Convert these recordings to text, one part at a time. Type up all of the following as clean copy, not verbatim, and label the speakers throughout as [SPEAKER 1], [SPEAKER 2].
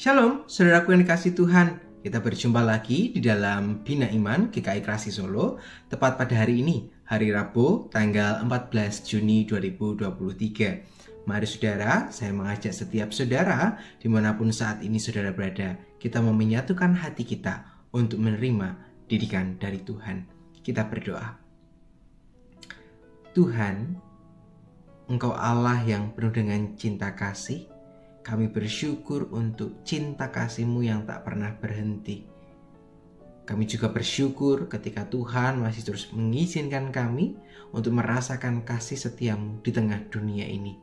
[SPEAKER 1] Shalom, saudaraku yang dikasihi Tuhan. Kita berjumpa lagi di dalam Bina Iman GKI Krasi Solo, tepat pada hari ini, hari Rabu, tanggal 14 Juni 2023. Mari saudara, saya mengajak setiap saudara, dimanapun saat ini saudara berada, kita mau menyatukan hati kita untuk menerima didikan dari Tuhan. Kita berdoa. Tuhan, Engkau Allah yang penuh dengan cinta kasih. Kami bersyukur untuk cinta kasih-Mu yang tak pernah berhenti. Kami juga bersyukur ketika Tuhan masih terus mengizinkan kami untuk merasakan kasih setia-Mu di tengah dunia ini.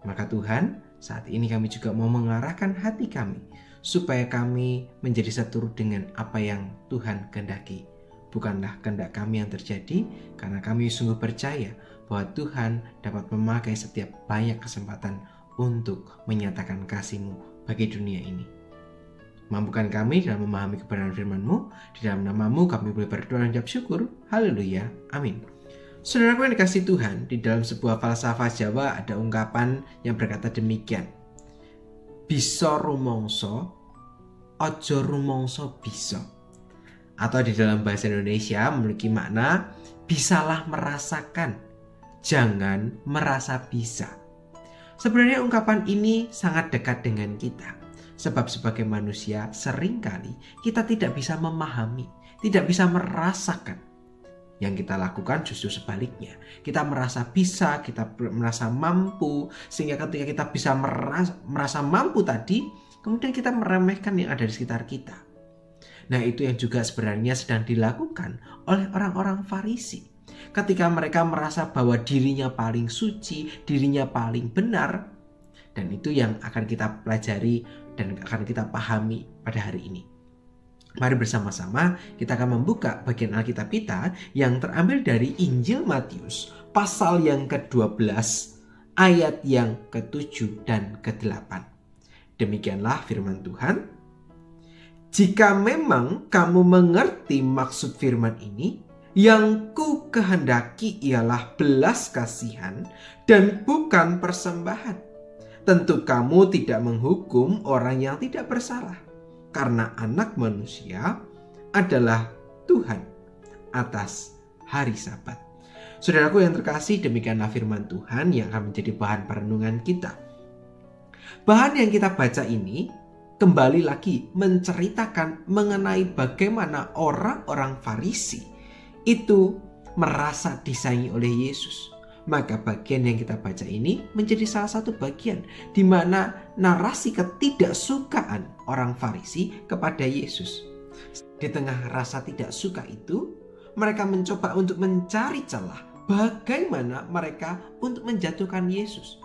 [SPEAKER 1] Maka Tuhan, saat ini kami juga mau mengarahkan hati kami supaya kami menjadi seturut dengan apa yang Tuhan kehendaki. Bukanlah kehendak kami yang terjadi, karena kami sungguh percaya bahwa Tuhan dapat memakai setiap banyak kesempatan untuk menyatakan kasih-Mu bagi dunia ini. Mampukan kami dalam memahami kebenaran firman-Mu. Di dalam nama-Mu kami boleh berdoa dan ucap syukur. Haleluya. Amin. Saudaraku yang dikasihi Tuhan, di dalam sebuah falsafah Jawa ada ungkapan yang berkata demikian. Bisa rumangsa, aja rumangsa bisa. Atau di dalam bahasa Indonesia memiliki makna bisalah merasakan, jangan merasa bisa. Sebenarnya ungkapan ini sangat dekat dengan kita. Sebab sebagai manusia seringkali kita tidak bisa memahami, tidak bisa merasakan. Yang kita lakukan justru sebaliknya. Kita merasa bisa, kita merasa mampu. Sehingga ketika kita bisa merasa mampu tadi, kemudian kita meremehkan yang ada di sekitar kita. Nah, itu yang juga sebenarnya sedang dilakukan oleh orang-orang Farisi. Ketika mereka merasa bahwa dirinya paling suci, dirinya paling benar. Dan itu yang akan kita pelajari dan akan kita pahami pada hari ini. Mari bersama-sama kita akan membuka bagian Alkitab kita yang terambil dari Injil Matius pasal yang ke-12 ayat yang ke-7 dan ke-8. Demikianlah firman Tuhan. Jika memang kamu mengerti maksud firman ini, yang ku kehendaki ialah belas kasihan dan bukan persembahan. Tentu kamu tidak menghukum orang yang tidak bersalah, karena anak manusia adalah Tuhan atas hari Sabat. Saudaraku yang terkasih, demikianlah firman Tuhan yang akan menjadi bahan perenungan kita. Bahan yang kita baca ini kembali lagi menceritakan mengenai bagaimana orang-orang Farisi itu merasa disayangi oleh Yesus. Maka bagian yang kita baca ini menjadi salah satu bagian di mana narasi ketidaksukaan orang Farisi kepada Yesus. Di tengah rasa tidak suka itu, mereka mencoba untuk mencari celah bagaimana mereka untuk menjatuhkan Yesus.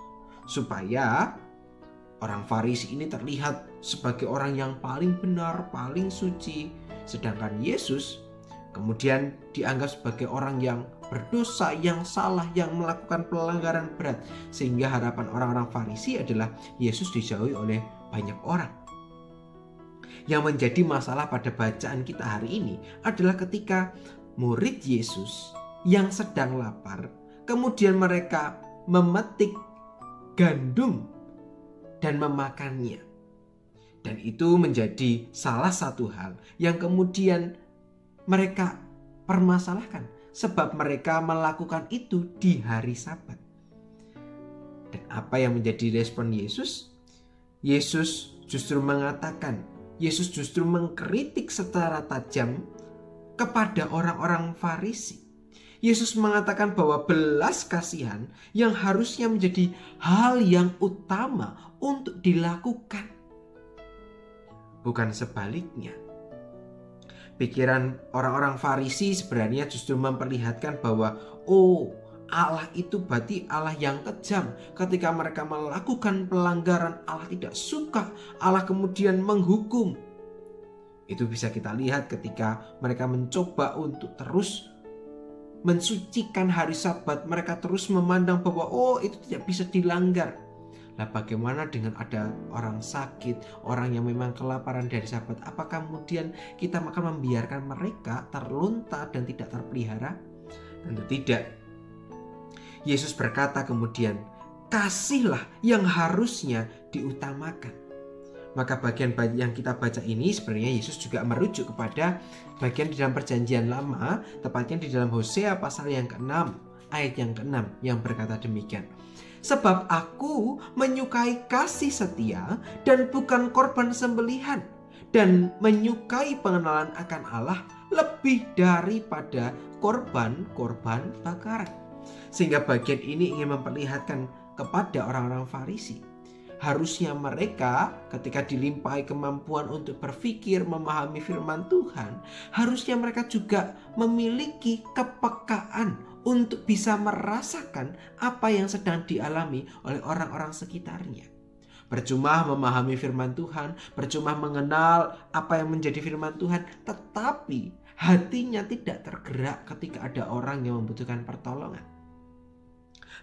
[SPEAKER 1] Supaya orang Farisi ini terlihat sebagai orang yang paling benar, paling suci. Sedangkan Yesus kemudian dianggap sebagai orang yang berdosa, yang salah, yang melakukan pelanggaran berat. Sehingga harapan orang-orang Farisi adalah Yesus dijauhi oleh banyak orang. Yang menjadi masalah pada bacaan kita hari ini adalah ketika murid Yesus yang sedang lapar, kemudian mereka memetik gandum dan memakannya. Dan itu menjadi salah satu hal yang kemudian mereka permasalahkan, sebab mereka melakukan itu di hari Sabat. Dan apa yang menjadi respon Yesus? Yesus justru mengatakan, Yesus justru mengkritik secara tajam kepada orang-orang Farisi. Yesus mengatakan bahwa belas kasihan yang harusnya menjadi hal yang utama untuk dilakukan, bukan sebaliknya. Pikiran orang-orang Farisi sebenarnya justru memperlihatkan bahwa Allah itu berarti Allah yang kejam. Ketika mereka melakukan pelanggaran, Allah tidak suka, Allah kemudian menghukum. Itu bisa kita lihat ketika mereka mencoba untuk terus mensucikan hari Sabat. Mereka terus memandang bahwa itu tidak bisa dilanggar. Nah, bagaimana dengan ada orang sakit, orang yang memang kelaparan dari Sabat? Apakah kemudian kita akan membiarkan mereka terlunta dan tidak terpelihara? Tentu tidak. Yesus berkata kemudian, kasihlah yang harusnya diutamakan. Maka bagian yang kita baca ini sebenarnya Yesus juga merujuk kepada bagian di dalam perjanjian lama, tepatnya di dalam Hosea pasal yang ke-6, ayat yang ke-6 yang berkata demikian. Sebab aku menyukai kasih setia dan bukan korban sembelihan, dan menyukai pengenalan akan Allah lebih daripada korban-korban bakaran. Sehingga bagian ini ingin memperlihatkan kepada orang-orang Farisi, harusnya mereka ketika dilimpahi kemampuan untuk berpikir, memahami firman Tuhan, harusnya mereka juga memiliki kepekaan untuk bisa merasakan apa yang sedang dialami oleh orang-orang sekitarnya. Percuma memahami firman Tuhan, percuma mengenal apa yang menjadi firman Tuhan, tetapi hatinya tidak tergerak ketika ada orang yang membutuhkan pertolongan.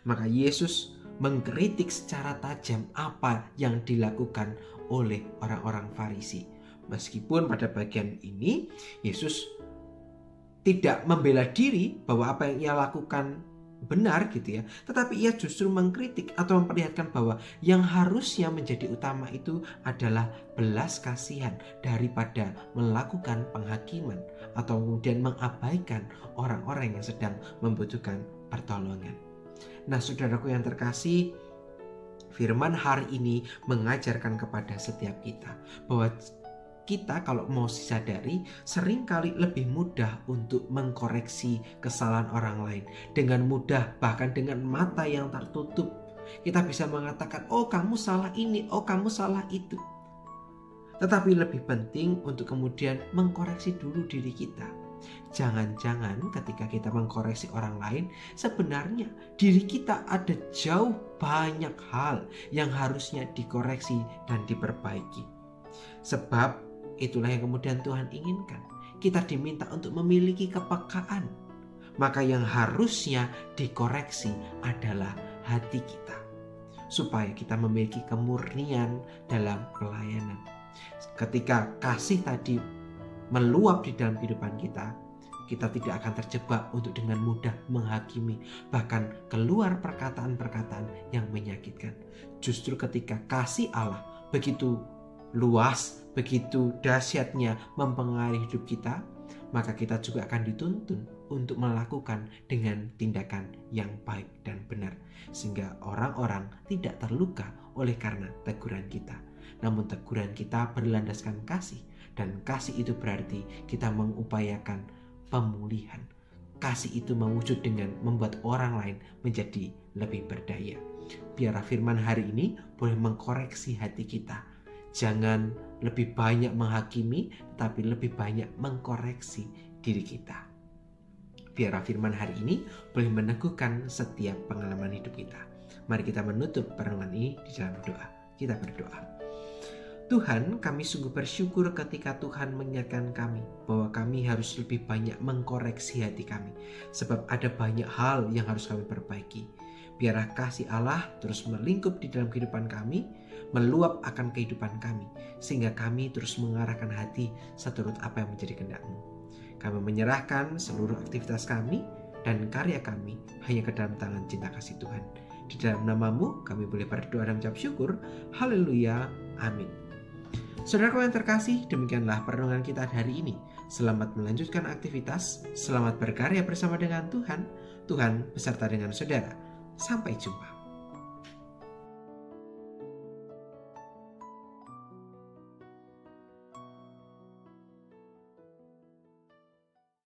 [SPEAKER 1] Maka Yesus mengkritik secara tajam apa yang dilakukan oleh orang-orang Farisi. Meskipun pada bagian ini Yesus tidak membela diri bahwa apa yang ia lakukan benar gitu ya, tetapi ia justru mengkritik atau memperlihatkan bahwa yang harusnya menjadi utama itu adalah belas kasihan daripada melakukan penghakiman atau kemudian mengabaikan orang-orang yang sedang membutuhkan pertolongan. Nah, saudaraku yang terkasih, firman hari ini mengajarkan kepada setiap kita bahwa kita kalau mau disadari seringkali lebih mudah untuk mengkoreksi kesalahan orang lain. Dengan mudah, bahkan dengan mata yang tertutup, kita bisa mengatakan, oh kamu salah ini, oh kamu salah itu. Tetapi lebih penting untuk kemudian mengkoreksi dulu diri kita. Jangan-jangan ketika kita mengkoreksi orang lain, sebenarnya diri kita ada jauh banyak hal yang harusnya dikoreksi dan diperbaiki. Sebab itulah yang kemudian Tuhan inginkan. Kita diminta untuk memiliki kepekaan. Maka yang harusnya dikoreksi adalah hati kita, supaya kita memiliki kemurnian dalam pelayanan. Ketika kasih tadi meluap di dalam kehidupan kita, kita tidak akan terjebak untuk dengan mudah menghakimi, bahkan keluar perkataan-perkataan yang menyakitkan. Justru ketika kasih Allah begitu luas, begitu dahsyatnya mempengaruhi hidup kita, maka kita juga akan dituntun untuk melakukan dengan tindakan yang baik dan benar, sehingga orang-orang tidak terluka oleh karena teguran kita. Namun teguran kita berlandaskan kasih, dan kasih itu berarti kita mengupayakan pemulihan. Kasih itu mewujud dengan membuat orang lain menjadi lebih berdaya. Biarlah firman hari ini boleh mengkoreksi hati kita. Jangan lebih banyak menghakimi, tetapi lebih banyak mengkoreksi diri kita. Biarlah firman hari ini boleh meneguhkan setiap pengalaman hidup kita. Mari kita menutup perenungan ini di dalam doa. Kita berdoa. Tuhan, kami sungguh bersyukur ketika Tuhan mengingatkan kami bahwa kami harus lebih banyak mengkoreksi hati kami, sebab ada banyak hal yang harus kami perbaiki. Biarlah kasih Allah terus melingkup di dalam kehidupan kami, meluap akan kehidupan kami, sehingga kami terus mengarahkan hati seturut apa yang menjadi kehendak-Mu. Kami menyerahkan seluruh aktivitas kami dan karya kami hanya ke dalam tangan cinta kasih Tuhan. Di dalam nama-Mu kami boleh berdoa dan mengucap syukur. Haleluya. Amin. Saudaraku yang terkasih, demikianlah perenungan kita hari ini. Selamat melanjutkan aktivitas, selamat berkarya bersama dengan Tuhan. Tuhan beserta dengan saudara. Sampai jumpa.